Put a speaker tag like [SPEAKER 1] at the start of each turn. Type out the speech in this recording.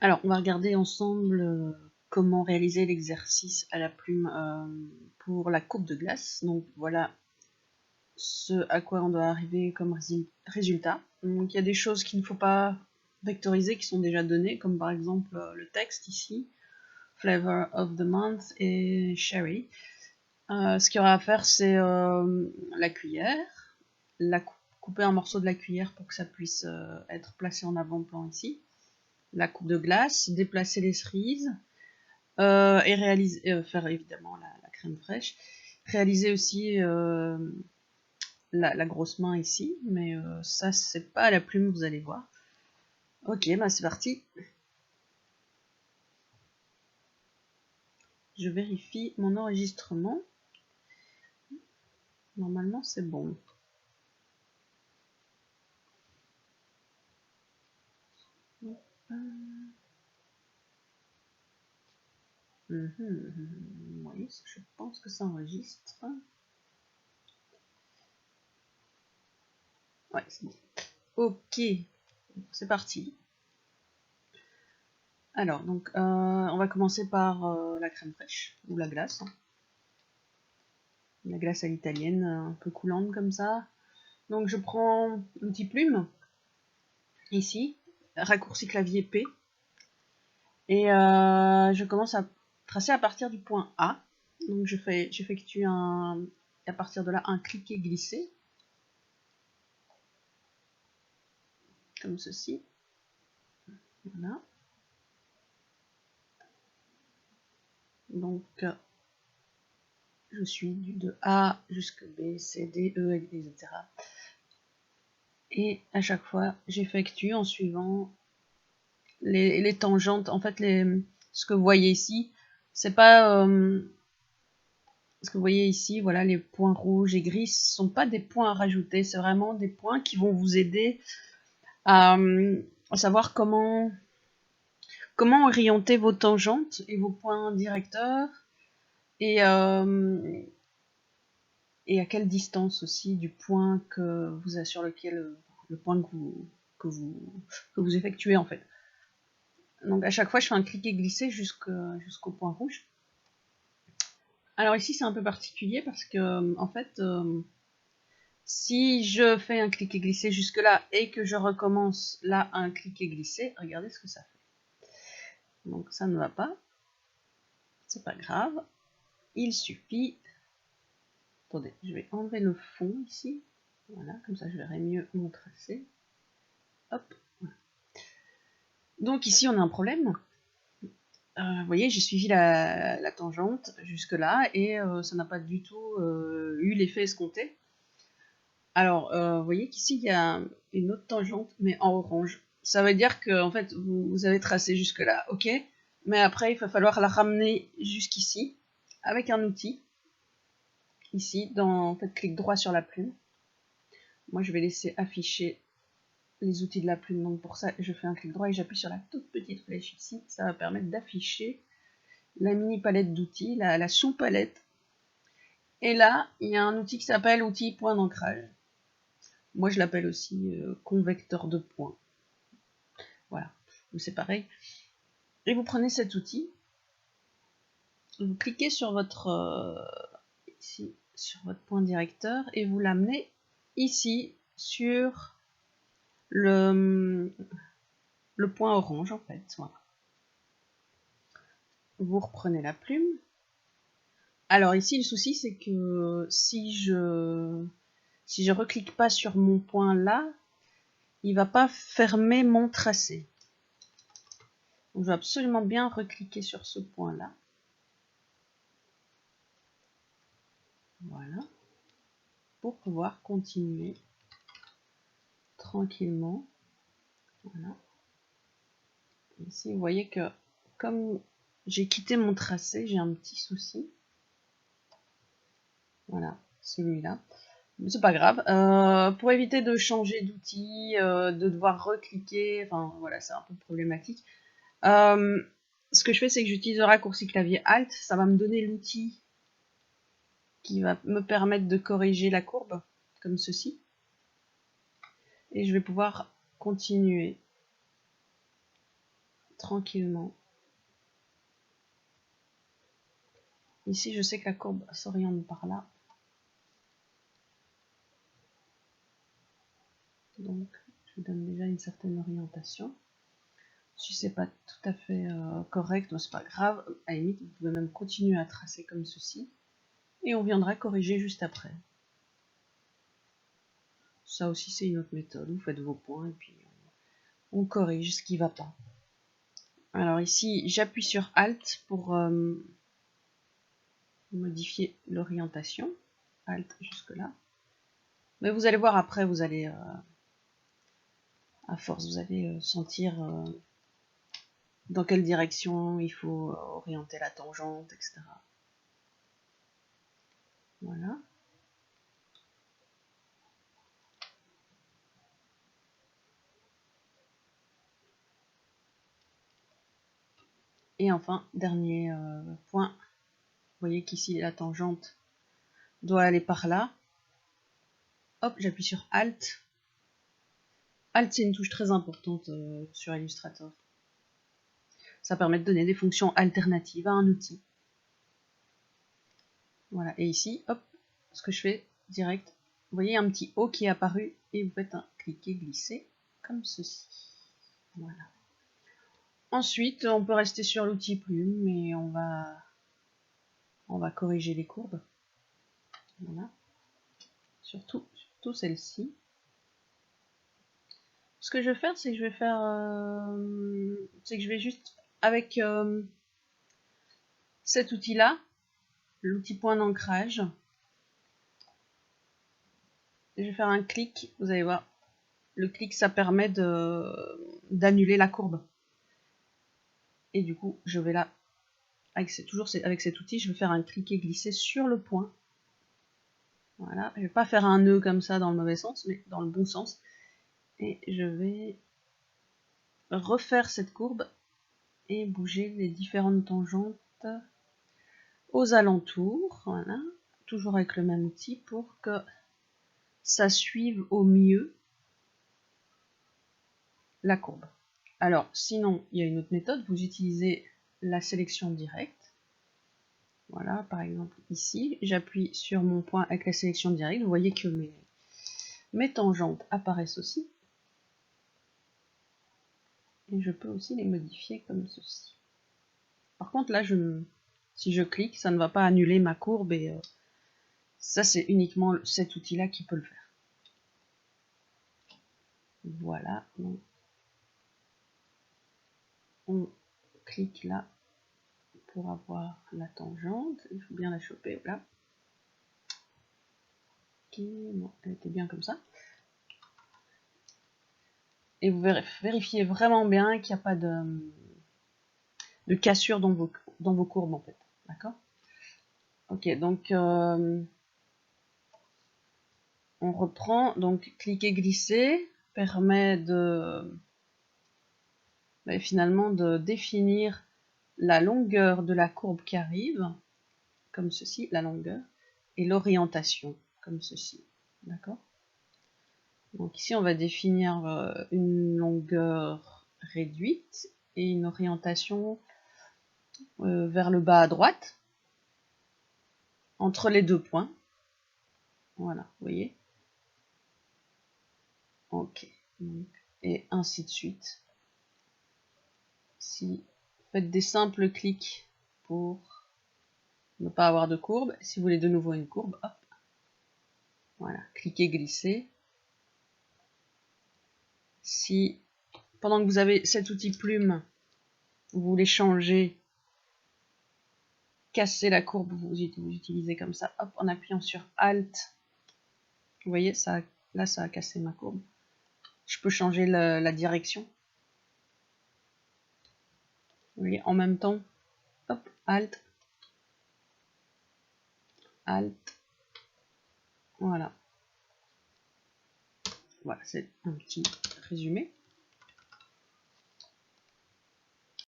[SPEAKER 1] Alors, on va regarder ensemble comment réaliser l'exercice à la plume pour la coupe de glace. Donc voilà ce à quoi on doit arriver comme résultat. Donc il y a des choses qu'il ne faut pas vectoriser qui sont déjà données, comme par exemple le texte ici, Flavor of the Month et Sherry. Ce qu'il y aura à faire, c'est la cuillère, couper un morceau de la cuillère pour que ça puisse être placé en avant-plan ici. La coupe de glace, déplacer les cerises et réaliser, faire évidemment la crème fraîche. Réaliser aussi la grosse main ici, mais ça c'est pas à la plume, vous allez voir. Ok, bah c'est parti. Je vérifie mon enregistrement. Normalement c'est bon. Oui, je pense que ça enregistre. Ouais, c'est bon. Ok, c'est parti. Alors, donc, on va commencer par la crème fraîche, ou la glace. La glace à l'italienne, un peu coulante comme ça. Donc, je prends l'outil plume, ici, raccourci clavier P, et je commence à tracer à partir du point A. Donc, j'effectue à partir de là un cliquer-glisser, comme ceci. Voilà. Donc, je suis de A jusqu'à B, C, D, E, etc. Et à chaque fois, j'effectue en suivant les tangentes. En fait, ce que vous voyez ici, c'est pas ce que vous voyez ici. Voilà, les points rouges et gris, ce sont pas des points à rajouter. C'est vraiment des points qui vont vous aider à savoir comment orienter vos tangentes et vos points directeurs et et à quelle distance aussi du point que vous sur lequel le point que vous effectuez en fait. Donc à chaque fois, je fais un cliquer-glisser jusqu'au point rouge. Alors ici, c'est un peu particulier parce que en fait, si je fais un cliquer-glisser jusque là et que je recommence là un cliquer-glisser, regardez ce que ça fait. Donc ça ne va pas, c'est pas grave. Il suffit. Attendez, je vais enlever le fond ici. Voilà, comme ça je verrai mieux mon tracé. Hop. Donc ici, on a un problème. Vous voyez, j'ai suivi la tangente jusque-là et ça n'a pas du tout eu l'effet escompté. Alors, vous voyez qu'ici, il y a une autre tangente, mais en orange. Ça veut dire que en fait, vous avez tracé jusque-là, ok, mais après, il va falloir la ramener jusqu'ici avec un outil. Ici, en fait, clic droit sur la plume. Moi, je vais laisser afficher les outils de la plume. Donc pour ça, je fais un clic droit et j'appuie sur la toute petite flèche ici. Ça va permettre d'afficher la mini palette d'outils, la sous-palette. Et là, il y a un outil qui s'appelle outil point d'ancrage. Moi, je l'appelle aussi convecteur de points. Voilà, c'est pareil. Et vous prenez cet outil, vous cliquez sur ici, sur votre point directeur et vous l'amenez ici sur le point orange en fait. Voilà. Vous reprenez la plume. Alors ici, le souci, c'est que si je reclique pas sur mon point là, il va pas fermer mon tracé. Donc, je dois absolument bien recliquer sur ce point là. Voilà. Pour pouvoir continuer tranquillement. Voilà. Ici, vous voyez que comme j'ai quitté mon tracé, j'ai un petit souci. Voilà, celui-là. C'est pas grave. Pour éviter de changer d'outil, de devoir recliquer, enfin voilà, c'est un peu problématique. Ce que je fais, c'est que j'utilise le raccourci clavier Alt. Ça va me donner l'outil qui va me permettre de corriger la courbe, comme ceci. Et je vais pouvoir continuer tranquillement. Ici, je sais que la courbe s'oriente par là. Donc, je vous donne déjà une certaine orientation. Si c'est pas tout à fait correct, c'est pas grave. À la limite, vous pouvez même continuer à tracer comme ceci. Et on viendra corriger juste après. Ça aussi, c'est une autre méthode. Vous faites vos points et puis on corrige ce qui ne va pas. Alors ici, j'appuie sur Alt pour modifier l'orientation. Alt jusque là. Mais vous allez voir après, vous allez, à force, vous allez sentir dans quelle direction il faut orienter la tangente, etc. Voilà. Et enfin, dernier point, vous voyez qu'ici la tangente doit aller par là. Hop, j'appuie sur Alt. Alt, c'est une touche très importante sur Illustrator. Ça permet de donner des fonctions alternatives à un outil. Voilà, et ici, hop, ce que je fais direct, vous voyez un petit O qui est apparu et vous faites un cliquer-glisser comme ceci. Voilà. Ensuite, on peut rester sur l'outil plume, mais on va corriger les courbes. Voilà. Surtout celle-ci. Ce que je vais faire, c'est que je vais juste avec cet outil-là, l'outil point d'ancrage, je vais faire un clic. Vous allez voir, le clic, ça permet d'annuler la courbe. Et du coup, je vais là, toujours avec cet outil, je vais faire un cliquer-glisser sur le point. Voilà, je vais pas faire un nœud comme ça dans le mauvais sens, mais dans le bon sens. Et je vais refaire cette courbe et bouger les différentes tangentes aux alentours. Voilà, toujours avec le même outil pour que ça suive au mieux la courbe. Alors, sinon, il y a une autre méthode, vous utilisez la sélection directe. Voilà, par exemple ici, j'appuie sur mon point avec la sélection directe, vous voyez que mes tangentes apparaissent aussi. Et je peux aussi les modifier comme ceci. Par contre, là, si je clique, ça ne va pas annuler ma courbe et ça, c'est uniquement cet outil-là qui peut le faire. Voilà, donc on clique là pour avoir la tangente. Il faut bien la choper, voilà. Ok, bon, elle était bien comme ça. Et vous vérifiez vraiment bien qu'il n'y a pas de cassure dans vos courbes, en fait. D'accord? Ok, donc on reprend. Donc cliquer, glisser permet finalement de définir la longueur de la courbe qui arrive, comme ceci, la longueur, et l'orientation, comme ceci. D'accord? Donc ici, on va définir une longueur réduite et une orientation vers le bas à droite, entre les deux points. Voilà, vous voyez? Ok. Et ainsi de suite. Si vous faites des simples clics pour ne pas avoir de courbe, si vous voulez de nouveau une courbe, hop. Voilà, cliquez, glissez. Si pendant que vous avez cet outil plume, vous voulez changer, casser la courbe, vous utilisez comme ça, hop, en appuyant sur Alt. Vous voyez, là ça a cassé ma courbe. Je peux changer la direction. Vous voyez, en même temps, hop, Alt, Alt, voilà. Voilà, c'est un petit résumé.